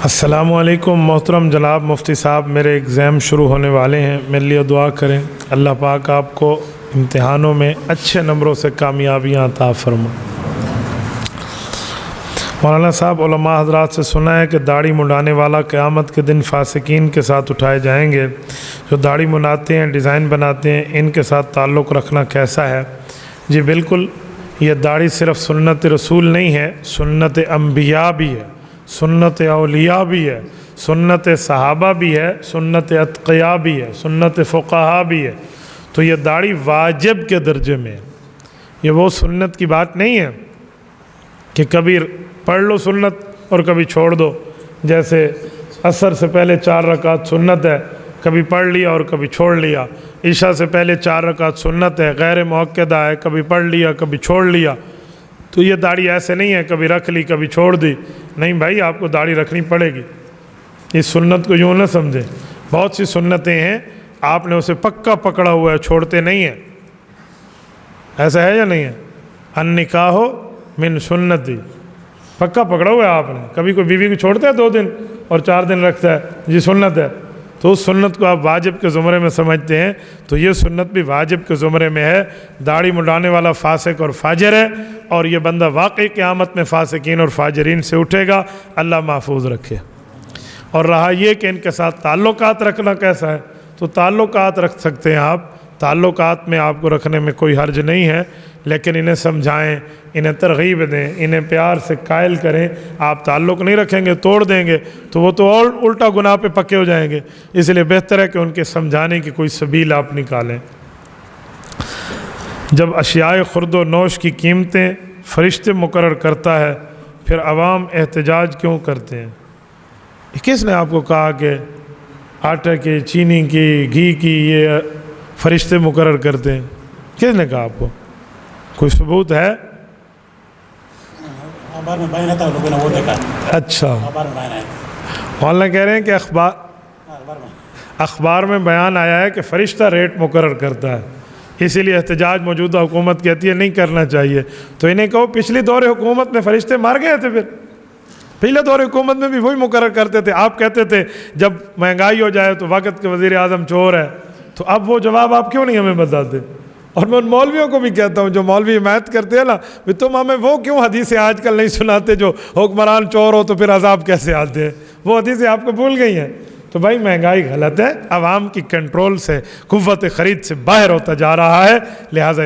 السلام علیکم محترم جناب مفتی صاحب، میرے ایگزام شروع ہونے والے ہیں، میرے لیے دعا کریں، اللہ پاک آپ کو امتحانوں میں اچھے نمبروں سے کامیابیاں عطا فرمائے۔ مولانا صاحب، علماء حضرات سے سنا ہے کہ داڑھی منڈانے والا قیامت کے دن فاسقین کے ساتھ اٹھائے جائیں گے۔ جو داڑھی منڈاتے ہیں، ڈیزائن بناتے ہیں، ان کے ساتھ تعلق رکھنا کیسا ہے؟ جی بالکل، یہ داڑھی صرف سنت رسول نہیں ہے، سنت انبیاء بھی ہے، سنت اولیاء بھی ہے، سنت صحابہ بھی ہے، سنت اتقیاء بھی ہے، سنت فقہاء بھی ہے۔ تو یہ داڑھی واجب کے درجے میں ہے، یہ وہ سنت کی بات نہیں ہے کہ کبھی پڑھ لو سنت اور کبھی چھوڑ دو۔ جیسے عصر سے پہلے 4 رکعت سنت ہے، کبھی پڑھ لیا اور کبھی چھوڑ لیا۔ عشاء سے پہلے 4 رکعت سنت ہے، غیر مؤکدہ ہے، کبھی پڑھ لیا کبھی چھوڑ لیا۔ تو یہ داڑھی ایسے نہیں ہے کبھی رکھ لی کبھی چھوڑ دی، نہیں بھائی، آپ کو داڑھی رکھنی پڑے گی۔ اس سنت کو یوں نہ سمجھیں، بہت سی سنتیں ہیں آپ نے اسے پکا پکڑا ہوا ہے، چھوڑتے نہیں ہیں۔ ایسا ہے یا نہیں ہے؟ النکاح من سنتی، پکا پکڑا ہوا ہے آپ نے۔ کبھی کوئی بیوی کو چھوڑتا ہے 2 دن اور 4 دن رکھتا ہے، جی سنت ہے، تو اس سنت کو آپ واجب کے زمرے میں سمجھتے ہیں، تو یہ سنت بھی واجب کے زمرے میں ہے۔ داڑھی منڈانے والا فاسق اور فاجر ہے، اور یہ بندہ واقعی قیامت میں فاسقین اور فاجرین سے اٹھے گا، اللہ محفوظ رکھے۔ اور رہا یہ کہ ان کے ساتھ تعلقات رکھنا کیسا ہے، تو تعلقات رکھ سکتے ہیں آپ، تعلقات میں آپ کو رکھنے میں کوئی حرج نہیں ہے، لیکن انہیں سمجھائیں، انہیں ترغیب دیں، انہیں پیار سے قائل کریں۔ آپ تعلق نہیں رکھیں گے، توڑ دیں گے تو وہ تو اور الٹا گناہ پہ پکے ہو جائیں گے، اس لیے بہتر ہے کہ ان کے سمجھانے کی کوئی سبیل آپ نکالیں۔ جب اشیاء خرد و نوش کی قیمتیں فرشتے مقرر کرتا ہے، پھر عوام احتجاج کیوں کرتے ہیں؟ کس نے آپ کو کہا کہ آٹے کی، چینی کی، گھی کی یہ فرشتے مقرر کرتے ہیں؟ کس نے کہا آپ کو؟ کوئی ثبوت ہے؟ اخبار میں بیان آتا ہے، لوگوں نے وہ دیکھا۔ اچھا، اخبار میں بیان آیا۔ مولانا کہہ رہے ہیں کہ اخبار میں بیان آیا ہے کہ فرشتہ ریٹ مقرر کرتا ہے، اسی لیے احتجاج موجودہ حکومت کہتی ہے نہیں کرنا چاہیے۔ تو انہیں کہو پچھلی دور حکومت میں فرشتے مار گئے تھے، پھر پہلے دور حکومت میں بھی وہی مقرر کرتے تھے۔ آپ کہتے تھے جب مہنگائی ہو جائے تو وقت کے وزیر اعظم چور ہے، تو اب وہ جواب آپ کیوں نہیں ہمیں بتاتے؟ اور میں ان مولویوں کو بھی کہتا ہوں جو مولوی حمایت کرتے ہیں نا، تم ہمیں وہ کیوں حدیثیں آج کل نہیں سناتے جو حکمران چور ہو تو پھر عذاب کیسے آتے ہیں؟ وہ حدیثیں آپ کو بھول گئی ہیں۔ تو بھائی مہنگائی غلط ہے، عوام کی کنٹرول سے، قوت خرید سے باہر ہوتا جا رہا ہے، لہٰذا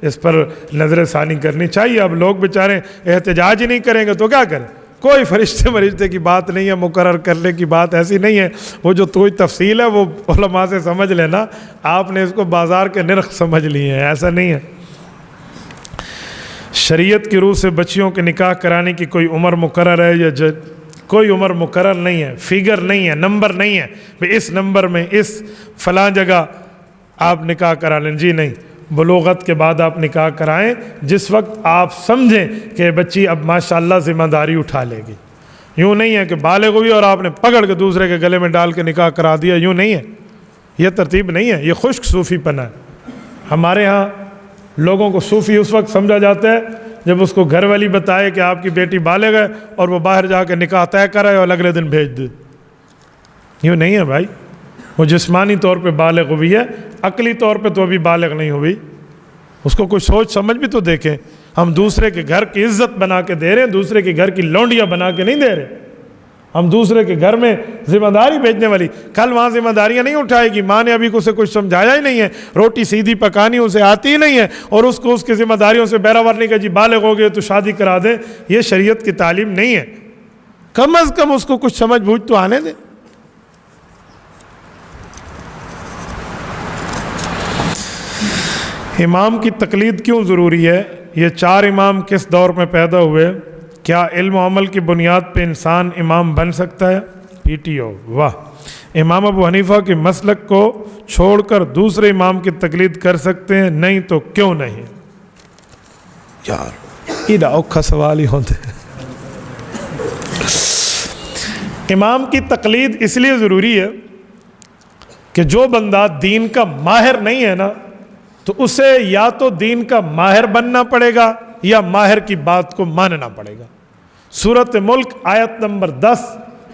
اس پر نظر ثانی کرنی چاہیے۔ اب لوگ بیچارے احتجاج ہی نہیں کریں گے تو کیا کریں؟ کوئی فرشتے کی بات نہیں ہے، مقرر کرنے کی بات ایسی نہیں ہے۔ وہ جو کوئی تفصیل ہے وہ علماء سے سمجھ لینا، آپ نے اس کو بازار کے نرخ سمجھ لیے ہیں، ایسا نہیں ہے۔ شریعت کی روح سے بچیوں کے نکاح کرانے کی کوئی عمر مقرر ہے یا کوئی عمر مقرر نہیں ہے، فیگر نہیں ہے، نمبر نہیں ہے کہ اس نمبر میں اس فلاں جگہ آپ نکاح کرا لیں؟ جی نہیں، بلوغت کے بعد آپ نکاح کرائیں جس وقت آپ سمجھیں کہ بچی اب ماشاءاللہ ذمہ داری اٹھا لے گی۔ یوں نہیں ہے کہ بالغ ہوئی اور آپ نے پکڑ کے دوسرے کے گلے میں ڈال کے نکاح کرا دیا، یوں نہیں ہے، یہ ترتیب نہیں ہے، یہ خشک صوفی پنہ ہے۔ ہمارے ہاں لوگوں کو صوفی اس وقت سمجھا جاتا ہے جب اس کو گھر والی بتائے کہ آپ کی بیٹی بالغ ہے اور وہ باہر جا کے نکاح طے کرائے اور اگلے دن بھیج دے۔ یوں نہیں ہے بھائی، وہ جسمانی طور پہ بالغ ہوئی ہے، عقلی طور پہ تو ابھی بالغ نہیں ہوئی، اس کو کوئی سوچ سمجھ بھی تو دیکھیں۔ ہم دوسرے کے گھر کی عزت بنا کے دے رہے ہیں، دوسرے کے گھر کی لونڈیاں بنا کے نہیں دے رہے۔ ہم دوسرے کے گھر میں ذمہ داری بھیجنے والی، کل وہاں ذمہ داریاں نہیں اٹھائے گی، ماں نے ابھی اسے کچھ سمجھایا ہی نہیں ہے، روٹی سیدھی پکانی اسے آتی ہی نہیں ہے، اور اس کو اس کی ذمہ داریوں سے بہراور نہیں کہ جی بالغ ہو گئے تو شادی کرا دیں۔ یہ شریعت کی تعلیم نہیں ہے، کم از کم اس کو کچھ سمجھ بوجھ تو آنے دیں۔ امام کی تقلید کیوں ضروری ہے؟ یہ 4 امام کس دور میں پیدا ہوئے؟ کیا علم و عمل کی بنیاد پہ انسان امام بن سکتا ہے؟ پی ٹی او، واہ! امام ابو حنیفہ کے مسلک کو چھوڑ کر دوسرے امام کی تقلید کر سکتے ہیں؟ نہیں تو کیوں نہیں؟ یار یہ اوکھا سوال ہی ہوتے ہیں۔ امام کی تقلید اس لیے ضروری ہے کہ جو بندہ دین کا ماہر نہیں ہے نا، تو اسے یا تو دین کا ماہر بننا پڑے گا یا ماہر کی بات کو ماننا پڑے گا۔ سورۃ ملک آیت نمبر 10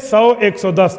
100, 110,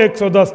110,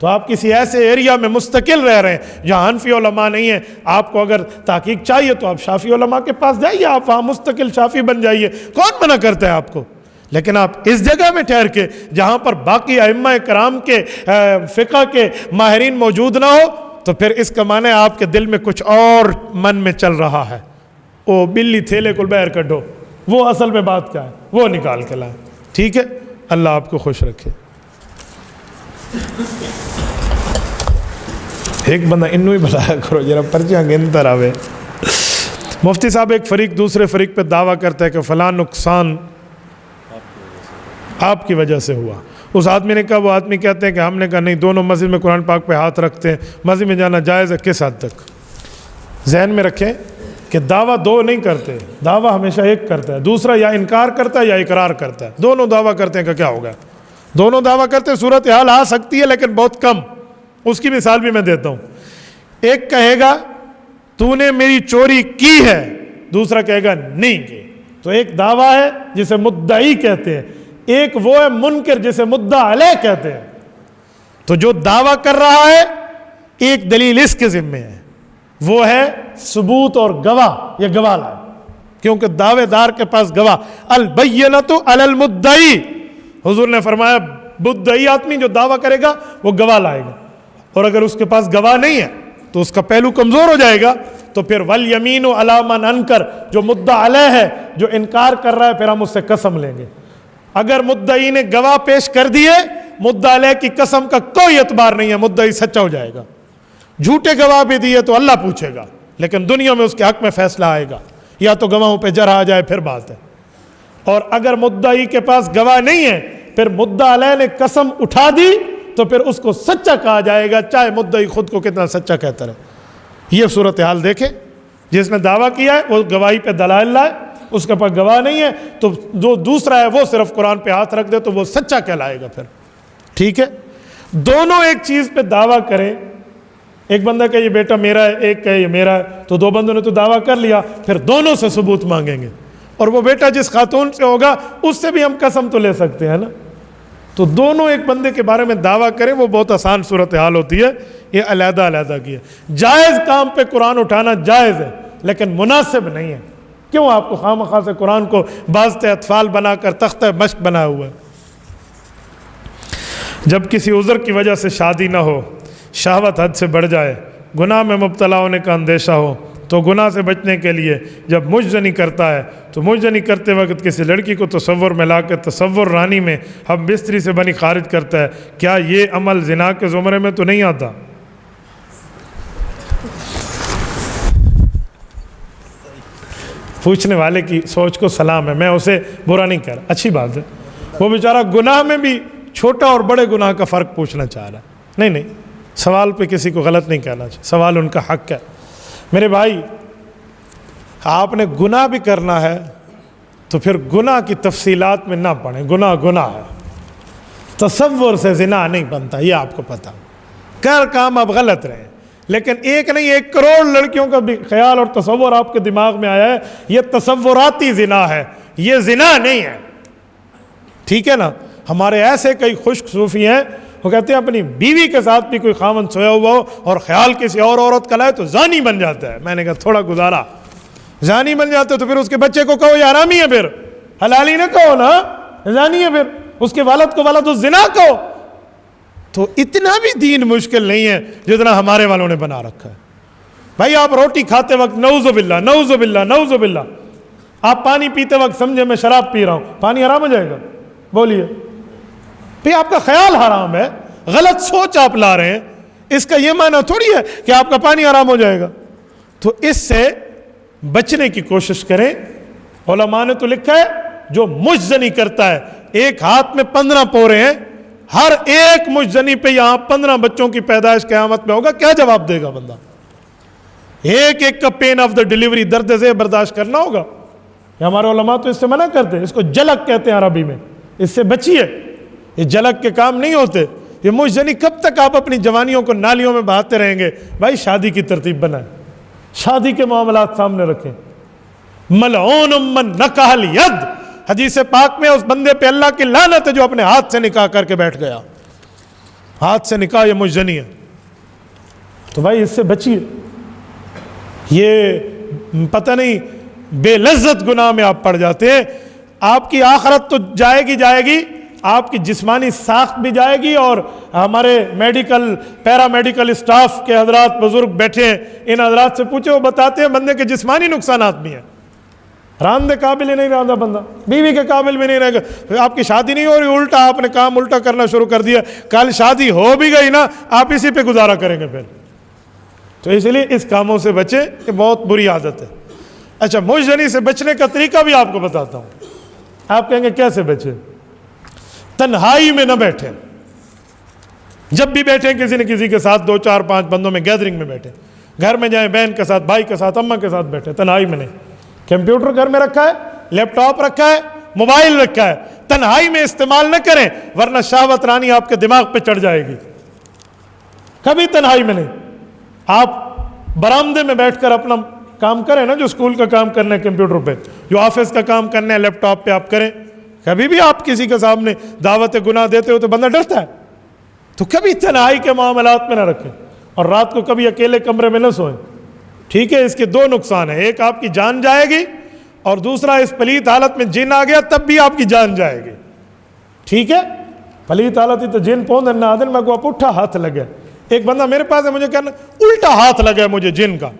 تو آپ کسی ایسے ایریا میں مستقل رہ رہے ہیں جہاں حنفی علماء نہیں ہیں، آپ کو اگر تحقیق چاہیے تو آپ شافعی علماء کے پاس جائیے، آپ وہاں مستقل شافعی بن جائیے، کون منع کرتا ہے آپ کو؟ لیکن آپ اس جگہ میں ٹھہر کے جہاں پر باقی ائمہ کرام کے فقہ کے ماہرین موجود نہ ہو، تو پھر اس کا معنی آپ کے دل میں کچھ اور من میں چل رہا ہے۔ او بلی تھیلے کو باہر کڈو، وہ اصل میں بات کیا ہے وہ نکال کے لائیں، ٹھیک ہے؟ اللہ آپ کو خوش رکھے۔ ایک بندہ انہوں ہی بلایا کرو ذرا پرچیاں گنتا رہے۔ مفتی صاحب، ایک فریق دوسرے فریق پہ دعویٰ کرتا ہے کہ فلاں نقصان آپ کی وجہ سے ہوا۔ اس آدمی نے کہا، وہ آدمی کہتے ہیں کہ ہم نے کہا نہیں، دونوں مسجد میں قرآن پاک پہ ہاتھ رکھتے ہیں، مسجد میں جانا جائز ہے، کس حد تک؟ ذہن میں رکھیں کہ دعویٰ دو نہیں کرتے، دعویٰ ہمیشہ ایک کرتا ہے، دوسرا یا انکار کرتا ہے یا اقرار کرتا ہے۔ دونوں دعویٰ کرتے ہیں کہ کیا ہوگا؟ دونوں دعویٰ کرتے ہیں، صورتحال آ سکتی ہے لیکن بہت کم۔ اس کی مثال بھی میں دیتا ہوں۔ ایک کہے گا تو نے میری چوری کی ہے، دوسرا کہے گا نہیں کی۔ تو ایک دعویٰ ہے جسے مدعی کہتے ہیں، ایک وہ ہے منکر جسے مدعا علیہ کہتے ہیں۔ تو جو دعویٰ کر رہا ہے ایک دلیل اس کے ذمے ہے، وہ ہے ثبوت اور گواہ، یہ گواہ لائے، کیونکہ دعوے دار کے پاس گواہ، البینۃ علی المدعی، حضور نے فرمایا مدعی آدمی جو دعویٰ کرے گا وہ گواہ لائے گا، اور اگر اس کے پاس گواہ نہیں ہے تو اس کا پہلو کمزور ہو جائے گا، تو پھر والیمین علی من انکر، جو مدعا علیہ ہے، جو انکار کر رہا ہے، پھر ہم اس سے قسم لیں گے۔ اگر مدعی نے گواہ پیش کر دیے، مدعا علیہ کی قسم کا کوئی اعتبار نہیں ہے، مدعی سچا ہو جائے گا۔ جھوٹے گواہ بھی دیے تو اللہ پوچھے گا، لیکن دنیا میں اس کے حق میں فیصلہ آئے گا، یا تو گواہوں پہ جرح آ جائے پھر بات ہے۔ اور اگر مدعی کے پاس گواہ نہیں ہے، پھر مدعا علیہ نے قسم اٹھا دی تو پھر اس کو سچا کہا جائے گا، چاہے مدعی خود کو کتنا سچا کہتا رہے۔ یہ صورتحال دیکھیں، جس نے دعویٰ کیا ہے وہ گواہی پہ دلائل لائے، اس کے پاس گواہ نہیں ہے تو جو دوسرا ہے وہ صرف قرآن پہ ہاتھ رکھ دے تو وہ سچا کہلائے گا پھر، ٹھیک ہے؟ دونوں ایک چیز پہ دعویٰ کریں، ایک بندہ کہ یہ بیٹا میرا ہے، ایک کہ یہ میرا ہے، تو دو بندوں نے تو دعویٰ کر لیا، پھر دونوں سے ثبوت مانگیں گے، اور وہ بیٹا جس خاتون سے ہوگا اس سے بھی ہم قسم تو لے سکتے ہیں نا۔ تو دونوں ایک بندے کے بارے میں دعویٰ کریں، وہ بہت آسان صورتحال ہوتی ہے، یہ علیحدہ علیحدہ کی ہے۔ جائز کام پہ قرآن اٹھانا جائز ہے لیکن مناسب نہیں ہے۔ کیوں آپ کو خواہ مخواہ سے قرآن کو باعث اطفال بنا کر تختہ مشق بنا ہوا ہے؟ جب کسی عذر کی وجہ سے شادی نہ ہو، شہوت حد سے بڑھ جائے، گناہ میں مبتلا ہونے کا اندیشہ ہو، تو گناہ سے بچنے کے لیے جب مجزنی کرتا ہے تو مجزنی کرتے وقت کسی لڑکی کو تصور میں لا کے تصور رانی میں ہم بستری سے بنی خارج کرتا ہے، کیا یہ عمل زنا کے زمرے میں تو نہیں آتا؟ پوچھنے والے کی سوچ کو سلام ہے، میں اسے برا نہیں کر رہا، اچھی بات ہے۔ وہ بیچارہ گناہ میں بھی چھوٹا اور بڑے گناہ کا فرق پوچھنا چاہ رہا ہے۔ نہیں، سوال پہ کسی کو غلط نہیں کہنا چاہیے، سوال ان کا حق ہے۔ میرے بھائی، آپ نے گناہ بھی کرنا ہے تو پھر گناہ کی تفصیلات میں نہ پڑھیں، گناہ ہے، تصور سے زنا نہیں بنتا، یہ آپ کو پتا، کر کام اب غلط رہے، لیکن ایک نہیں 1 کروڑ لڑکیوں کا بھی خیال اور تصور آپ کے دماغ میں آیا ہے، یہ تصوراتی زنا ہے، یہ زنا نہیں ہے، ٹھیک ہے نا؟ ہمارے ایسے کئی خشک صوفی ہیں، وہ کہتے ہیں اپنی بیوی کے ساتھ بھی کوئی خاوند سویا ہوا ہو اور خیال کسی اور عورت کا لائے تو زانی بن جاتا ہے۔ میں نے کہا تھوڑا گزارا، زانی بن جاتا ہے تو پھر اس کے بچے کو کہو یہ حرامی ہے، پھر حلالی نہ کہو نا، زانی ہے، پھر اس کے والد کو ولد الزنا کہو۔ تو اتنا بھی دین مشکل نہیں ہے جتنا ہمارے والوں نے بنا رکھا ہے۔ بھائی آپ روٹی کھاتے وقت نعوذ باللہ نعوذ باللہ نعوذ باللہ، آپ پانی پیتے وقت سمجھے میں شراب پی رہا ہوں، پانی حرام ہو جائے گا؟ بولیے بھئی، آپ کا خیال حرام ہے، غلط سوچ آپ لا رہے ہیں، اس کا یہ معنی تھوڑی ہے کہ آپ کا پانی حرام ہو جائے گا۔ تو اس سے بچنے کی کوشش کریں۔ علماء نے تو لکھا ہے جو مجزنی کرتا ہے، ایک ہاتھ میں 15 پورے ہیں، ہر ایک مجزنی پہ یہاں 15 بچوں کی پیدائش قیامت میں ہوگا، کیا جواب دے گا بندہ؟ ایک ایک کا پین آف دا ڈیلیوری، درد سے برداشت کرنا ہوگا۔ یہ ہمارے علماء تو اس سے منع کرتے ہیں، اس کو جلک کہتے ہیں عربی میں، اس سے بچیے، یہ جلک کے کام نہیں ہوتے۔ یہ مجزنی کب تک آپ اپنی جوانیوں کو نالیوں میں بہاتے رہیں گے؟ بھائی شادی کی ترتیب بنائیں، شادی کے معاملات سامنے رکھیں۔ ملعون من نکح الید، حدیث پاک میں اس بندے پہ اللہ کی لعنت ہے جو اپنے ہاتھ سے نکاح کر کے بیٹھ گیا۔ ہاتھ سے نکاح یہ مجزنی ہے، تو بھائی اس سے بچیے، یہ پتہ نہیں بے لذت گناہ میں آپ پڑ جاتے ہیں۔ آپ کی آخرت تو جائے گی، آپ کی جسمانی ساخت بھی جائے گی، اور ہمارے میڈیکل پیرا میڈیکل اسٹاف کے حضرات بزرگ بیٹھے ہیں، ان حضرات سے پوچھو، وہ بتاتے ہیں بندے کے جسمانی نقصانات بھی ہیں، راندے قابل ہی نہیں رہا بندہ، بیوی کے قابل بھی نہیں رہے گا، آپ کی شادی نہیں ہو رہی، الٹا آپ نے کام الٹا کرنا شروع کر دیا، کل شادی ہو بھی گئی نا آپ اسی پہ گزارا کریں گے پھر۔ تو اس لیے اس کاموں سے بچیں، یہ بہت بری عادت ہے۔ اچھا، مجزنی سے بچنے کا طریقہ بھی آپ کو بتاتا ہوں۔ آپ کہیں گے کیسے بچیں؟ تنہائی میں نہ بیٹھیں، جب بھی بیٹھیں کسی نہ کسی کے ساتھ، 2 4 5 بندوں میں گیدرنگ میں بیٹھیں، گھر میں جائیں بہن کے ساتھ، بھائی کے ساتھ، اماں کے ساتھ بیٹھیں، تنہائی میں نہیں۔ کمپیوٹر گھر میں رکھا ہے، لیپ ٹاپ رکھا ہے، موبائل رکھا ہے، تنہائی میں استعمال نہ کریں، ورنہ شہوت رانی آپ کے دماغ پہ چڑھ جائے گی۔ کبھی تنہائی میں نہیں۔ آپ برآمدے میں بیٹھ کر اپنا کام کریں نا، جو اسکول کا کام کرنا ہے کمپیوٹر پہ، جو آفس کا کام کرنا ہے لیپ ٹاپ پہ آپ کریں۔ کبھی بھی آپ کسی کے سامنے دعوت گناہ دیتے ہو تو بندہ ڈرتا ہے، تو کبھی تنہائی کے معاملات میں نہ رکھیں، اور رات کو کبھی اکیلے کمرے میں نہ سوئیں، ٹھیک ہے؟ اس کے 2 نقصان ہیں، ایک آپ کی جان جائے گی، اور دوسرا اس پلیت حالت میں جن آ گیا تب بھی آپ کی جان جائے گی، ٹھیک ہے؟ پلیت حالت ہی تو جن پوندن نہ آدن میں کو پٹھا ہاتھ لگے۔ ایک بندہ میرے پاس ہے، مجھے کہنا الٹا ہاتھ لگا ہے مجھے جن کا،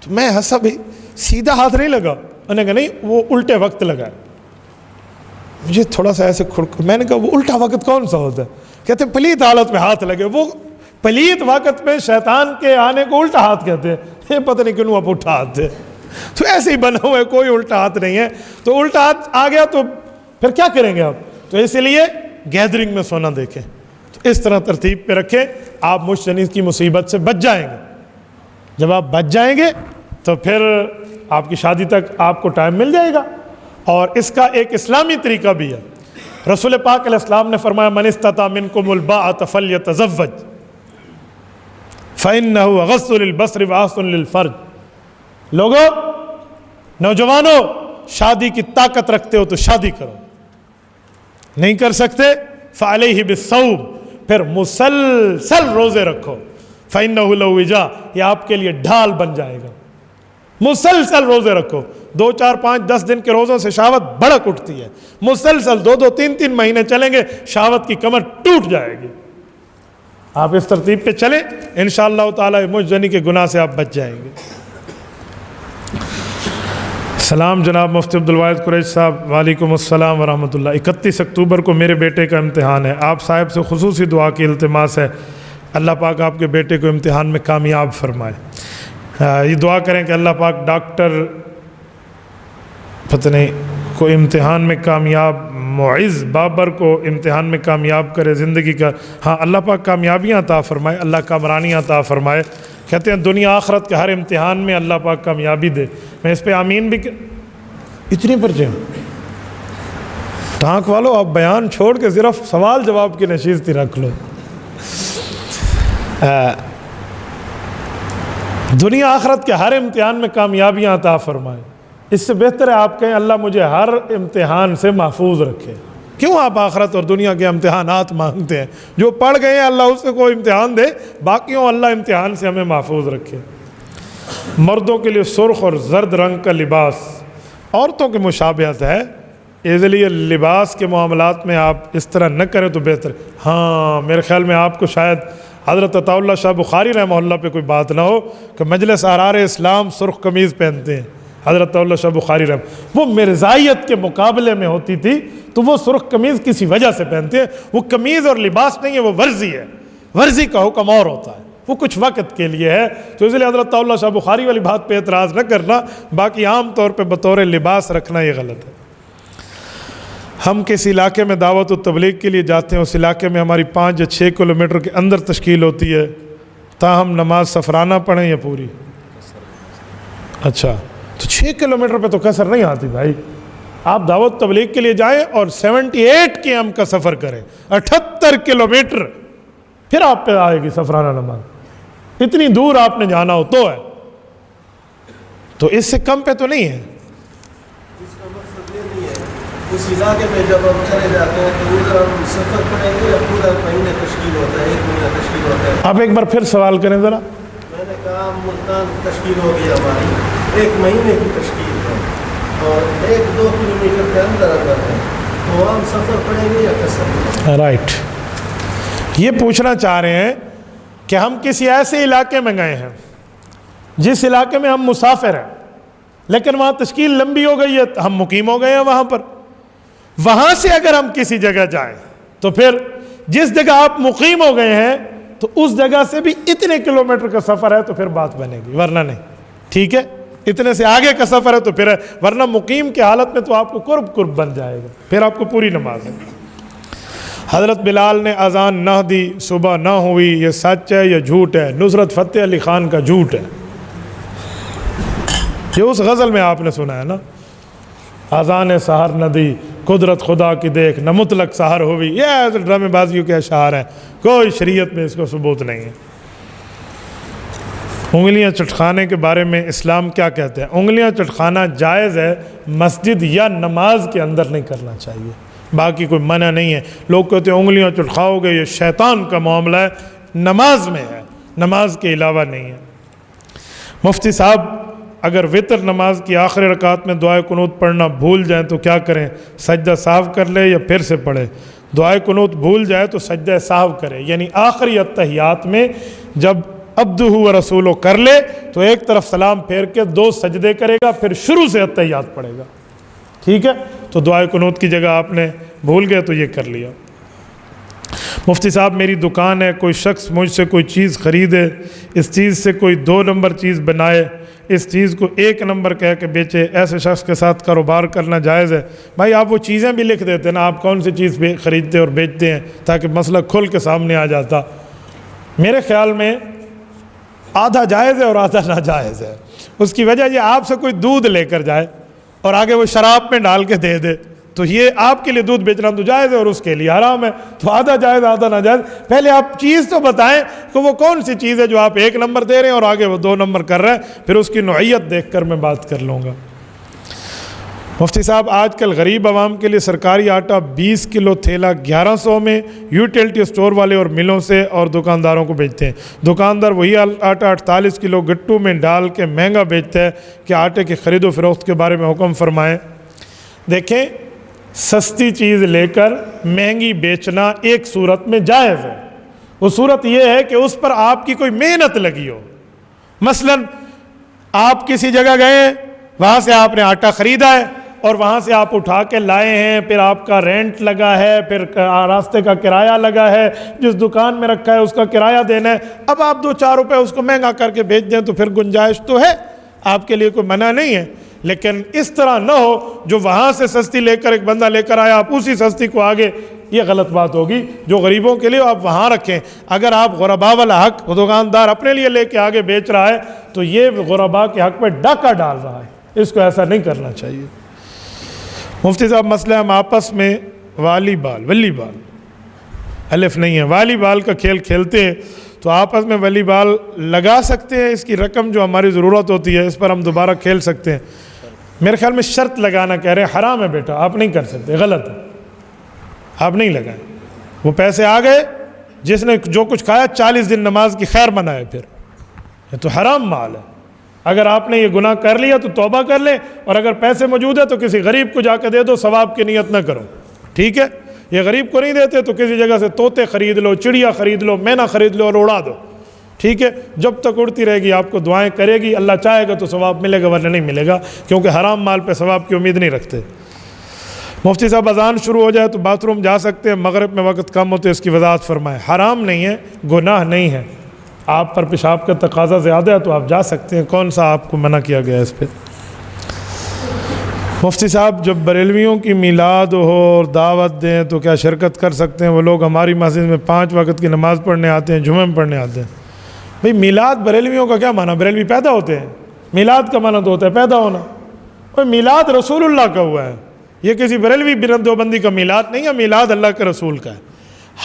تو میں ہنسا، بھی سیدھا ہاتھ نہیں لگا، انہوں نے کہا نہیں وہ الٹے وقت لگا ہے۔ مجھے تھوڑا سا ایسے میں نے کہا وہ الٹا وقت کون سا ہوتا ہے؟ کہتے ہیں پلیت حالت میں ہاتھ لگے، وہ پلیت وقت میں شیطان کے آنے کو الٹا ہاتھ کہتے ہیں، یہ پتہ نہیں کیوں آپ الٹا ہاتھ ہے، تو ایسے ہی بنا ہوا ہے، کوئی الٹا ہاتھ نہیں ہے، تو الٹا ہاتھ آ گیا تو پھر کیا کریں گے آپ؟ تو اسی لیے گیدرنگ میں سونا دیکھیں، تو اس طرح ترتیب پہ رکھیں، آپ مجزنی کی مصیبت سے بچ جائیں گے۔ جب آپ بچ جائیں گے تو پھر آپ کی شادی تک آپ کو ٹائم مل جائے گا۔ اور اس کا ایک اسلامی طریقہ بھی ہے، رسول پاک علیہ السلام نے فرمایا من استطاع منکم الباءۃ فلیتزوج فإنہ اغض للبصر واحسن للفرج۔ لوگوں، نوجوانوں، شادی کی طاقت رکھتے ہو تو شادی کرو، نہیں کر سکتے فعلیہ بالصوم، پھر مسلسل روزے رکھو، فإنہ لو وجاء، یہ آپ کے لیے ڈھال بن جائے گا، مسلسل روزے رکھو۔ 2 4 5 10 دن کے روزوں سے شہوت بڑک اٹھتی ہے، مسلسل 2 2 3 3 مہینے چلیں گے شہوت کی کمر ٹوٹ جائے گی۔ آپ اس ترتیب پہ چلیں، انشاءاللہ تعالی مجزنی کے گناہ سے آپ بچ جائیں گے۔ سلام جناب مفتی عبدالواحد قریش صاحب، وعلیکم السلام ورحمۃ اللہ۔ 31 اکتوبر کو میرے بیٹے کا امتحان ہے، آپ صاحب سے خصوصی دعا کی التماس ہے، اللہ پاک آپ کے بیٹے کو امتحان میں کامیاب فرمائے۔ یہ دعا کریں کہ اللہ پاک ڈاکٹر پتہ نہیں کو امتحان میں کامیاب، معز بابر کو امتحان میں کامیاب کرے، زندگی کا، ہاں اللہ پاک کامیابیاں عطا فرمائے، اللہ کامرانیاں عطا فرمائے۔ کہتے ہیں دنیا آخرت کے ہر امتحان میں اللہ پاک کامیابی دے۔ میں اس پہ آمین بھی اتنی پرچے ٹانک والو، آپ بیان چھوڑ کے صرف سوال جواب کی نشیزتی رکھ لو۔ دنیا آخرت کے ہر امتحان میں کامیابیاں عطا فرمائے۔ اس سے بہتر ہے آپ کہیں اللہ مجھے ہر امتحان سے محفوظ رکھے۔ کیوں آپ آخرت اور دنیا کے امتحانات مانگتے ہیں؟ جو پڑھ گئے ہیں اللہ اس سے کوئی امتحان دے، باقیوں اللہ امتحان سے ہمیں محفوظ رکھے۔ مردوں کے لیے سرخ اور زرد رنگ کا لباس عورتوں کی مشابہت ہے، اس لیے لباس کے معاملات میں آپ اس طرح نہ کریں تو بہتر۔ ہاں میرے خیال میں آپ کو شاید حضرت عطا اللہ شاہ بخاری رحمہ اللہ پہ کوئی بات نہ ہو کہ مجلس احرار اسلام سرخ قمیض پہنتے ہیں۔ حضرت عطا اللہ شاہ بخاری رحمہ، وہ مرزائیت کے مقابلے میں ہوتی تھی تو وہ سرخ قمیض کسی وجہ سے پہنتے ہیں، وہ قمیض اور لباس نہیں ہے، وہ ورزی ہے، ورزی کا حکم اور ہوتا ہے، وہ کچھ وقت کے لیے ہے۔ تو اس لیے حضرت عطا اللہ شاہ بخاری والی بات پہ اعتراض نہ کرنا، باقی عام طور پہ بطور لباس رکھنا یہ غلط ہے۔ ہم کس علاقے میں دعوت و تبلیغ کے لیے جاتے ہیں، اس علاقے میں ہماری 5 یا 6 کلومیٹر کے اندر تشکیل ہوتی ہے، تاہم نماز سفرانہ پڑھیں یا پوری؟ اچھا، تو 6 کلومیٹر پہ تو قصر نہیں آتی بھائی، آپ دعوت تبلیغ کے لیے جائیں اور 78 کے ایم کا سفر کریں، 78 کلومیٹر، پھر آپ پہ آئے گی سفرانہ نماز۔ اتنی دور آپ نے جانا ہو تو ہے، تو اس سے کم پہ تو نہیں ہے۔ اس علاقے میں جب ہم چلے جاتے ہیں تو ادھر ہم سفر پڑیں گے یا پورا مہینے تشکیل ہوتا ہے، 1 مہینہ تشکیل ہوتا ہے؟ آپ ایک بار پھر سوال کریں ذرا. میں نے کہا ملتان تشکیل ہوگی ہماری 1 مہینے کی تشکیل ہے اور 1-2 کلومیٹر کے اندر ہے، تو ہم سفر پڑیں گے یا قصر؟ رائٹ. یہ پوچھنا چاہ رہے ہیں کہ ہم کسی ایسے علاقے میں گئے ہیں جس علاقے میں ہم مسافر ہیں، لیکن وہاں تشکیل لمبی ہو گئی ہے، ہم مقیم ہو گئے ہیں وہاں پر. وہاں سے اگر ہم کسی جگہ جائیں تو پھر جس جگہ آپ مقیم ہو گئے ہیں تو اس جگہ سے بھی اتنے کلومیٹر کا سفر ہے تو پھر بات بنے گی، ورنہ نہیں. ٹھیک ہے، اتنے سے آگے کا سفر ہے تو پھر ہے، ورنہ مقیم کی حالت میں تو آپ کو قرب بن جائے گا، پھر آپ کو پوری نماز ہے. حضرت بلال نے اذان نہ دی، صبح نہ ہوئی، یہ سچ ہے یا جھوٹ ہے؟ نصرت فتح علی خان کا جھوٹ ہے. یہ اس غزل میں آپ نے سنا ہے نا، اذان سحر نہ دی، قدرت خدا کی دیکھ، نہ مطلق سحر ہوئی. یہ ڈرامے بازیوں کے اشعار ہیں، کوئی شریعت میں اس کو ثبوت نہیں ہے. انگلیاں چٹخانے کے بارے میں اسلام کیا کہتے ہیں؟ انگلیاں چٹخانا جائز ہے، مسجد یا نماز کے اندر نہیں کرنا چاہیے، باقی کوئی منع نہیں ہے. لوگ کہتے ہیں انگلیاں چٹخاؤ گے، یہ شیطان کا معاملہ ہے. نماز میں ہے، نماز کے علاوہ نہیں ہے. مفتی صاحب اگر وطر نماز کی آخری رکعت میں دعائے قنوت پڑھنا بھول جائیں تو کیا کریں؟ سجدہ سہو کر لے یا پھر سے پڑھے؟ دعائے قنوت بھول جائے تو سجدہ سہو کرے، یعنی آخری اتحیات میں جب عبدہ و رسولہ کر لے تو ایک طرف سلام پھیر کے 2 سجدے کرے گا، پھر شروع سے اتحیات پڑھے گا. ٹھیک ہے، تو دعائے قنوت کی جگہ آپ نے بھول گئے تو یہ کر لیا. مفتی صاحب میری دکان ہے، کوئی شخص مجھ سے کوئی چیز خریدے، اس چیز سے کوئی 2 نمبر چیز بنائے، اس چیز کو 1 نمبر کہہ کے بیچے، ایسے شخص کے ساتھ کاروبار کرنا جائز ہے؟ بھائی آپ وہ چیزیں بھی لکھ دیتے نا، آپ کون سی چیز خریدتے اور بیچتے ہیں، تاکہ مسئلہ کھل کے سامنے آ جاتا. میرے خیال میں آدھا جائز ہے اور آدھا ناجائز ہے. اس کی وجہ یہ آپ سے کوئی دودھ لے کر جائے اور آگے وہ شراب میں ڈال کے دے دے تو یہ آپ کے لیے دودھ بیچنا تو جائز ہے اور اس کے لیے حرام ہے. تو آدھا جائز آدھا ناجائز. پہلے آپ چیز تو بتائیں کہ وہ کون سی چیز ہے جو آپ 1 نمبر دے رہے ہیں اور آگے وہ 2 نمبر کر رہے ہیں، پھر اس کی نوعیت دیکھ کر میں بات کر لوں گا. مفتی صاحب آج کل غریب عوام کے لیے سرکاری آٹا 20 کلو تھیلا 1100 میں یوٹیلٹی اسٹور والے اور ملوں سے اور دکانداروں کو بیچتے ہیں. دکاندار وہی آٹا 48 کلو گٹو میں ڈال کے مہنگا بیچتا ہے. کہ آٹے کی خرید و فروخت کے بارے میں حکم فرمائیں. دیکھیں، سستی چیز لے کر مہنگی بیچنا ایک صورت میں جائز ہے. وہ صورت یہ ہے کہ اس پر آپ کی کوئی محنت لگی ہو. مثلا آپ کسی جگہ گئے، وہاں سے آپ نے آٹا خریدا ہے اور وہاں سے آپ اٹھا کے لائے ہیں، پھر آپ کا رینٹ لگا ہے، پھر راستے کا کرایہ لگا ہے، جس دکان میں رکھا ہے اس کا کرایہ دینا ہے. اب آپ 2-4 روپے اس کو مہنگا کر کے بیچ دیں تو پھر گنجائش تو ہے، آپ کے لیے کوئی منع نہیں ہے. لیکن اس طرح نہ ہو جو وہاں سے سستی لے کر ایک بندہ لے کر آیا، آپ اسی سستی کو آگے، یہ غلط بات ہوگی. جو غریبوں کے لیے آپ وہاں رکھیں. اگر آپ غربا والا حق دکاندار اپنے لیے لے کے آگے بیچ رہا ہے تو یہ غربا کے حق پہ ڈاکہ ڈال رہا ہے، اس کو ایسا نہیں کرنا چاہیے. مفتی صاحب مسئلہ ہم آپس میں ولی بال الف نہیں ہے، والی بال کا کھیل کھیلتے ہیں تو آپس میں ولی بال لگا سکتے ہیں. اس کی رقم جو ہماری ضرورت ہوتی ہے اس پر ہم دوبارہ کھیل سکتے ہیں. میرے خیال میں شرط لگانا کہہ رہے ہیں حرام ہے بیٹا، آپ نہیں کر سکتے، غلط ہے، آپ نہیں لگائیں. وہ پیسے آ گئے، جس نے جو کچھ کھایا 40 دن نماز کی خیر منائے، پھر یہ تو حرام مال ہے. اگر آپ نے یہ گناہ کر لیا تو توبہ کر لیں، اور اگر پیسے موجود ہے تو کسی غریب کو جا کے دے دو، ثواب کی نیت نہ کرو. ٹھیک ہے، یہ غریب کو نہیں دیتے تو کسی جگہ سے طوطے خرید لو، چڑیا خرید لو، مینا خرید لو اور اڑا دو. ٹھیک ہے، جب تک اڑتی رہے گی آپ کو دعائیں کرے گی. اللہ چاہے گا تو ثواب ملے گا، ورنہ نہیں ملے گا، کیونکہ حرام مال پہ ثواب کی امید نہیں رکھتے. مفتی صاحب اذان شروع ہو جائے تو باتھ روم جا سکتے ہیں، مغرب میں وقت کم ہوتے اس کی وضاحت فرمائیں. حرام نہیں ہے، گناہ نہیں ہے. آپ پر پیشاب کا تقاضا زیادہ ہے تو آپ جا سکتے ہیں، کون سا آپ کو منع کیا گیا اس پہ. مفتی صاحب جب بریلویوں کی میلاد ہو اور دعوت دیں تو کیا شرکت کر سکتے ہیں؟ وہ لوگ ہماری مسجد میں 5 وقت کی نماز پڑھنے آتے ہیں، جمعہ میں پڑھنے آتے ہیں. بھئی میلاد بریلویوں کا کیا معنی؟ بریلوی پیدا ہوتے ہیں؟ میلاد کا معنی تو ہوتا ہے پیدا ہونا. اور میلاد رسول اللہ کا ہوا ہے، یہ کسی بریلوی دیوبندی کا میلاد نہیں ہے، میلاد اللہ کے رسول کا ہے.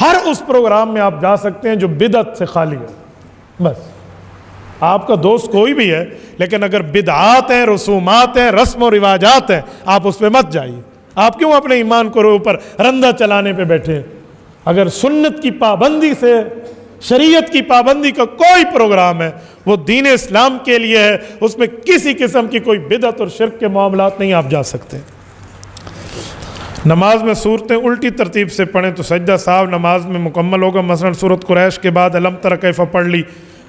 ہر اس پروگرام میں آپ جا سکتے ہیں جو بدعت سے خالی ہے. بس آپ کا دوست کوئی بھی ہے، لیکن اگر بدعات ہیں، رسومات ہیں، رسم و رواجات ہیں، آپ اس پہ مت جائیے. آپ کیوں اپنے ایمان کو اوپر رندہ چلانے پہ بیٹھے ہیں؟ اگر سنت کی پابندی سے، شریعت کی پابندی کا کوئی پروگرام ہے وہ دین اسلام کے لیے ہے، اس میں کسی قسم کی کوئی بدعت اور شرک کے معاملات نہیں آپ جا سکتے۔ نماز میں صورتیں الٹی ترتیب سے پڑھیں تو سجدہ صاحب نماز میں مکمل ہوگا، مثلا سورۃ قریش کے بعد الم تر کیف پڑھ لی،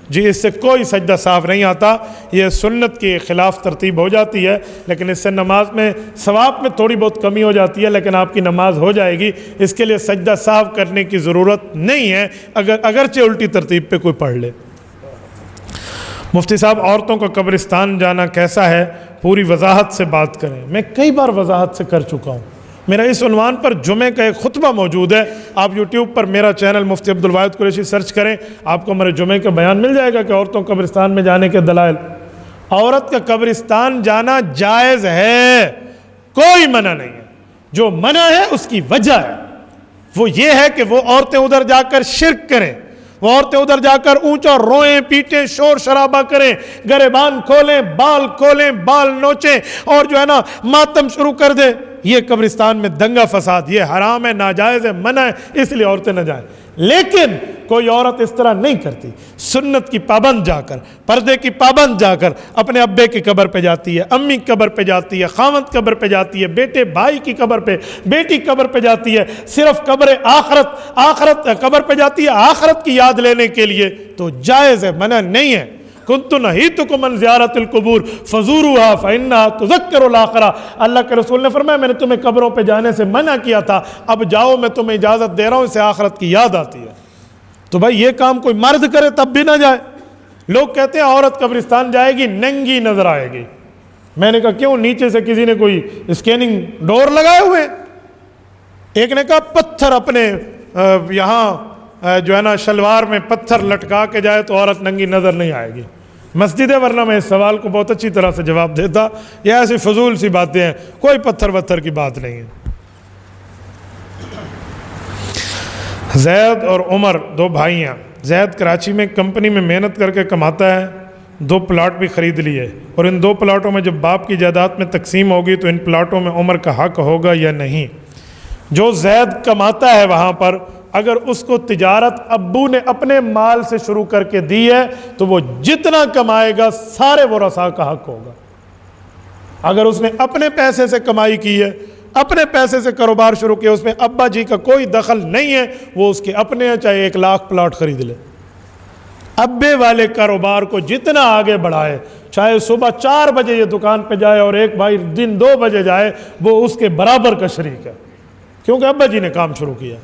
جی اس سے کوئی سجدہ صاف نہیں آتا، یہ سنت کے خلاف ترتیب ہو جاتی ہے، لیکن اس سے نماز میں ثواب میں تھوڑی بہت کمی ہو جاتی ہے، لیکن آپ کی نماز ہو جائے گی، اس کے لیے سجدہ صاف کرنے کی ضرورت نہیں ہے اگرچہ الٹی ترتیب پہ کوئی پڑھ لے۔ مفتی صاحب عورتوں کا قبرستان جانا کیسا ہے، پوری وضاحت سے بات کریں۔ میں کئی بار وضاحت سے کر چکا ہوں، میرا اس عنوان پر جمعے کا ایک خطبہ موجود ہے، آپ یوٹیوب پر میرا چینل مفتی عبدالواحد قریشی سرچ کریں، آپ کو میرے جمعے کا بیان مل جائے گا کہ عورتوں کو قبرستان میں جانے کے دلائل۔ عورت کا قبرستان جانا جائز ہے، کوئی منع نہیں ہے، جو منع ہے اس کی وجہ ہے، وہ یہ ہے کہ وہ عورتیں ادھر جا کر شرک کریں، وہ عورتیں ادھر جا کر اونچا روئیں پیٹیں شور شرابہ کریں، گریبان کھولیں بال نوچیں اور جو ہے نا ماتم شروع کر دیں۔ یہ قبرستان میں دنگا فساد، یہ حرام ہے، ناجائز ہے، منع ہے، اس لیے عورتیں نہ جائیں۔ لیکن کوئی عورت اس طرح نہیں کرتی، سنت کی پابند جا کر، پردے کی پابند جا کر اپنے ابے کی قبر پہ جاتی ہے، امی کی قبر پہ جاتی ہے، خاوند قبر پہ جاتی ہے، بیٹے بھائی کی قبر پہ، بیٹی قبر پہ جاتی ہے، صرف آخرت قبر پہ جاتی ہے آخرت کی یاد لینے کے لیے، تو جائز ہے، منع نہیں ہے۔ کنت نہیتکم عن زیارت القبور فزوروها فانها تذکر الاخرہ، اللہ کے رسول نے فرمایا میں نے تمہیں قبروں پہ جانے سے منع کیا تھا، اب جاؤ میں تمہیں اجازت دے رہا ہوں، اسے آخرت کی یاد آتی ہے۔ تو بھائی یہ کام کوئی مرد کرے تب بھی نہ جائے۔ لوگ کہتے ہیں عورت قبرستان جائے گی ننگی نظر آئے گی، میں نے کہا کیوں، نیچے سے کسی نے کوئی اسکیننگ ڈور لگائے ہوئے؟ ایک نے کہا پتھر اپنے یہاں جو ہے نا شلوار میں پتھر لٹکا کے جائے تو عورت ننگی نظر نہیں آئے گی۔ مسجد ہے، ورنہ میں اس سوال کو بہت اچھی طرح سے جواب دیتا، یہ ایسی فضول سی باتیں ہیں، کوئی پتھر وتھر کی بات نہیں ہے۔ زید اور عمر دو بھائی ہیں، زید کراچی میں کمپنی میں محنت کر کے کماتا ہے، 2 پلاٹ بھی خرید لیے، اور ان 2 پلاٹوں میں جب باپ کی جائیداد میں تقسیم ہوگی تو ان پلاٹوں میں عمر کا حق ہوگا یا نہیں؟ جو زید کماتا ہے وہاں پر اگر اس کو تجارت ابو نے اپنے مال سے شروع کر کے دی ہے تو وہ جتنا کمائے گا سارے ورثاء کا حق ہوگا۔ اگر اس نے اپنے پیسے سے کمائی کی ہے، اپنے پیسے سے کاروبار شروع کیا، اس میں ابا جی کا کوئی دخل نہیں ہے، وہ اس کے اپنے ہیں، چاہے 1 لاکھ پلاٹ خرید لے۔ ابے والے کاروبار کو جتنا آگے بڑھائے، چاہے صبح 4 بجے یہ دکان پہ جائے اور ایک بھائی دن 2 بجے جائے، وہ اس کے برابر کا شریک ہے، کیونکہ ابا جی نے کام شروع کیا۔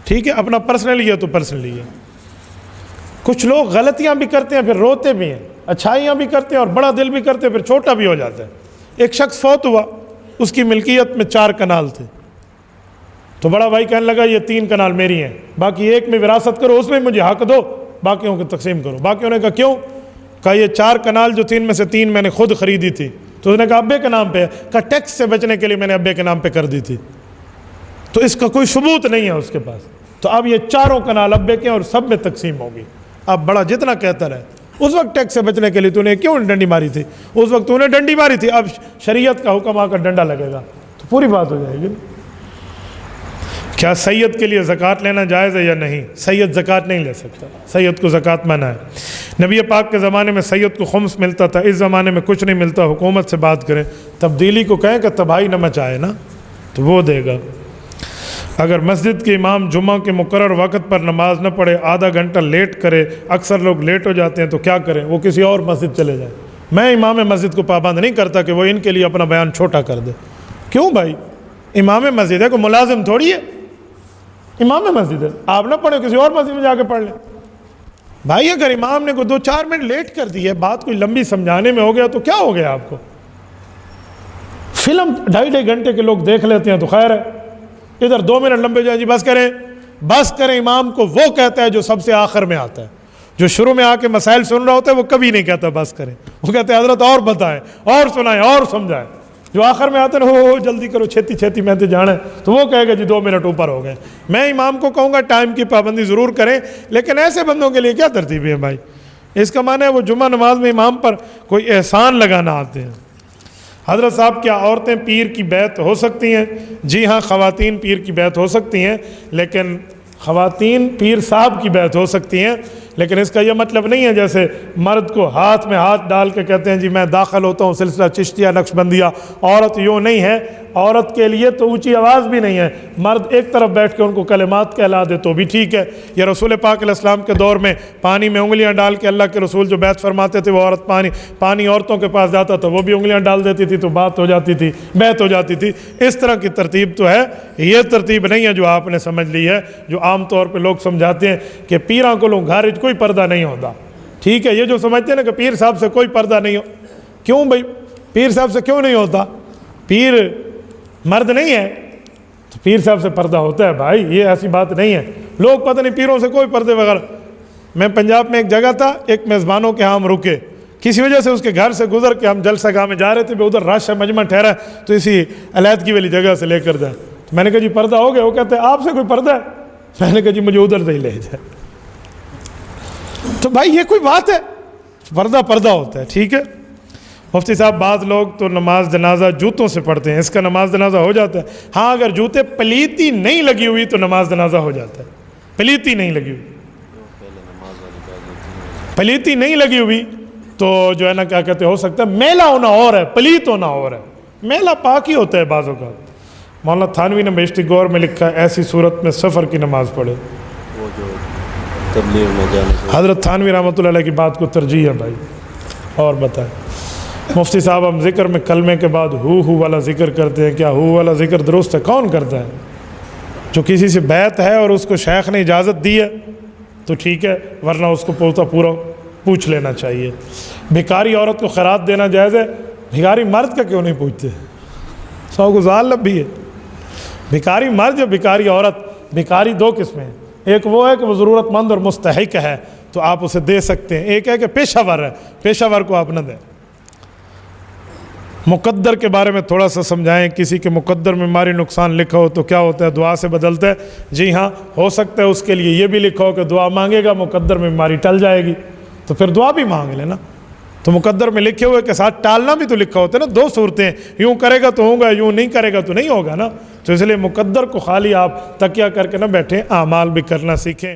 ٹھیک ہے، اپنا پرسنلی ہے تو پرسنلی ہے۔ کچھ لوگ غلطیاں بھی کرتے ہیں پھر روتے بھی ہیں، اچھائیاں بھی کرتے ہیں اور بڑا دل بھی کرتے ہیں پھر چھوٹا بھی ہو جاتا ہے۔ ایک شخص فوت ہوا، اس کی ملکیت میں 4 کنال تھے، تو بڑا بھائی کہنے لگا یہ 3 کنال میری ہیں، باقی ایک میں وراثت کرو، اس میں مجھے حق دو، باقیوں کو تقسیم کرو۔ باقیوں نے کہا کیوں؟ کہا یہ 4 کنال جو 3 میں سے 3 میں نے خود خریدی تھی، تو اس نے کہا ابے کے نام پہ ہے، کہا ٹیکس سے بچنے کے لیے میں نے ابے کے نام پہ کر دی تھی، تو اس کا کوئی ثبوت نہیں ہے اس کے پاس، تو اب یہ 4 کنال ابے کے اور سب میں تقسیم ہوگی۔ اب بڑا جتنا کہتا رہے، اس وقت ٹیکس سے بچنے کے لیے تو نے کیوں ڈنڈی ماری تھی؟ اس وقت تو نے ڈنڈی ماری تھی، اب شریعت کا حکم آ کر ڈنڈا لگے گا تو پوری بات ہو جائے گی۔ کیا سید کے لیے زکوٰۃ لینا جائز ہے یا نہیں؟ سید زکوٰۃ نہیں لے سکتا، سید کو زکوٰۃ منع ہے۔ نبی پاک کے زمانے میں سید کو خمس ملتا تھا، اس زمانے میں کچھ نہیں ملتا، حکومت سے بات کریں، تبدیلی کو کہیں کہ تباہی نہ مچائے نا، تو وہ دے گا۔ اگر مسجد کے امام جمعہ کے مقرر وقت پر نماز نہ پڑھے، آدھا گھنٹہ لیٹ کرے، اکثر لوگ لیٹ ہو جاتے ہیں، تو کیا کریں؟ وہ کسی اور مسجد چلے جائیں۔ میں امام مسجد کو پابند نہیں کرتا کہ وہ ان کے لیے اپنا بیان چھوٹا کر دے۔ کیوں بھائی؟ امام مسجد ہے، کوئی ملازم تھوڑی ہے، امام مسجد ہے، آپ نہ پڑھیں کسی اور مسجد میں جا کے پڑھ لیں۔ بھائی اگر امام نے کوئی 2-4 منٹ لیٹ کر دی ہے، بات کوئی لمبی سمجھانے میں ہو گیا تو کیا ہو گیا آپ کو؟ فلم 2.5 گھنٹے کے لوگ دیکھ لیتے ہیں تو خیر ہے، ادھر 2 منٹ لمبے جائیں، جی بس کریں۔ امام کو وہ کہتا ہے جو سب سے آخر میں آتا ہے، جو شروع میں آ کے مسائل سن رہا ہوتا ہے وہ کبھی نہیں کہتا بس کریں، وہ کہتے ہیں حضرت اور بتائیں اور سنائیں اور سمجھائیں۔ جو آخر میں آتے ہیں ہو جلدی کرو، چھتی میں تو جانا ہے، تو وہ کہے گا جی 2 منٹ اوپر ہو گئے۔ میں امام کو کہوں گا ٹائم کی پابندی ضرور کریں، لیکن ایسے بندوں کے لیے کیا ترتیب ہے بھائی؟ اس کا معنی ہے وہ جمعہ نماز میں امام پر کوئی احسان لگانا آتے ہیں۔ حضرت صاحب کیا عورتیں پیر کی بیعت ہو سکتی ہیں؟ جی ہاں، خواتین پیر کی بیعت ہو سکتی ہیں، لیکن خواتین پیر صاحب کی بیعت ہو سکتی ہیں، لیکن اس کا یہ مطلب نہیں ہے جیسے مرد کو ہاتھ میں ہاتھ ڈال کے کہتے ہیں جی میں داخل ہوتا ہوں سلسلہ چشتیہ نقشبندیہ، عورت یوں نہیں ہے۔ عورت کے لیے تو اونچی آواز بھی نہیں ہے، مرد ایک طرف بیٹھ کے ان کو کلمات کہلا دے تو بھی ٹھیک ہے۔ یا رسول پاک علیہ السلام کے دور میں پانی میں انگلیاں ڈال کے اللہ کے رسول جو بیعت فرماتے تھے، وہ عورت پانی عورتوں کے پاس جاتا تھا، وہ بھی انگلیاں ڈال دیتی تھی تو بات ہو جاتی تھی، بیعت ہو جاتی تھی۔ اس طرح کی ترتیب تو ہے، یہ ترتیب نہیں ہے جو آپ نے سمجھ لی ہے، جو عام طور پہ لوگ سمجھاتے ہیں کہ پیراں کو لوگ گھر کوئی پردہ نہیں ہوتا۔ ٹھیک ہے، یہ جو سمجھتے ہیں نا کہ پیر صاحب سے کوئی پردہ نہیں ہو، کیوں بھائی پیر صاحب سے کیوں نہیں ہوتا؟ پیر مرد نہیں ہے تو پیر صاحب سے پردہ ہوتا ہے بھائی، یہ ایسی بات نہیں ہے۔ لوگ پتہ نہیں پیروں سے کوئی پردے وغیرہ۔ میں پنجاب میں ایک جگہ تھا، ایک میزبانوں کے ہاں ہم رکے، کسی وجہ سے اس کے گھر سے گزر کے ہم جلسہ گاہ میں جا رہے تھے، ادھر رش ہے، مجمع ٹھہرا ہے، تو اسی علیحدگی والی جگہ سے لے کر جائیں۔ تو میں نے کہا جی پردہ ہو گیا؟ وہ کہتے ہیں آپ سے کوئی پردہ ہے؟ میں نے کہا جی مجھے ادھر سے ہی لے جائے۔ تو بھائی یہ کوئی بات ہے؟ پردہ ہوتا ہے، ٹھیک ہے۔ مفتی صاحب بعض لوگ تو نماز جنازہ جوتوں سے پڑھتے ہیں، اس کا نماز جنازہ ہو جاتا ہے؟ ہاں، اگر جوتے پلیتی نہیں لگی ہوئی تو نماز جنازہ ہو جاتا ہے۔ پلیتی نہیں لگی ہوئی، پلیتی نہیں لگی ہوئی تو جو ہے نا کیا کہتے ہو سکتا ہے میلا ہونا اور ہے، پلیت ہونا اور ہے۔ میلا پاک ہی ہوتا ہے بعض اوقات۔ مولانا تھانوی نے بیشتی گور میں لکھا ہے ایسی صورت میں سفر کی نماز پڑھے۔ وہ جو تبلیغ میں جانے حضرت تھانوی رحمۃ اللہ علیہ کی بات کو ترجیح ہے بھائی۔ اور بتائیں مفتی صاحب، ہم ذکر میں کلمے کے بعد ہو والا ذکر کرتے ہیں، کیا ہو والا ذکر درست ہے؟ کون کرتا ہے؟ جو کسی سے بیعت ہے اور اس کو شیخ نے اجازت دی ہے تو ٹھیک ہے، ورنہ اس کو پورا پوچھ لینا چاہیے۔ بھکاری عورت کو خیرات دینا جائز ہے؟ بھکاری مرد کا کیوں نہیں پوچھتے؟ سو گزار لب بھی ہے۔ بھکاری مرد یا بھکاری عورت؟ بھکاری دو قسمیں ہیں، ایک وہ ہے کہ وہ ضرورت مند اور مستحق ہے تو آپ اسے دے سکتے ہیں، ایک ہے کہ پیشہ ور ہے، پیشہ ور کو آپ نہ دیں۔ مقدر کے بارے میں تھوڑا سا سمجھائیں، کسی کے مقدر میں ماری نقصان لکھا ہو تو کیا ہوتا ہے؟ دعا سے بدلتا ہے؟ جی ہاں، ہو سکتا ہے اس کے لیے یہ بھی لکھا ہو کہ دعا مانگے گا مقدر میں بیماری ٹل جائے گی، تو پھر دعا بھی مانگ لینا۔ تو مقدر میں لکھے ہوئے کے ساتھ ٹالنا بھی تو لکھا ہوتا ہے نا، دو صورتیں، یوں کرے گا تو ہوگا، یوں نہیں کرے گا تو نہیں ہوگا نا۔ تو اس لیے مقدر کو خالی آپ تکیہ کر کے نہ بیٹھیں، اعمال بھی کرنا سیکھیں۔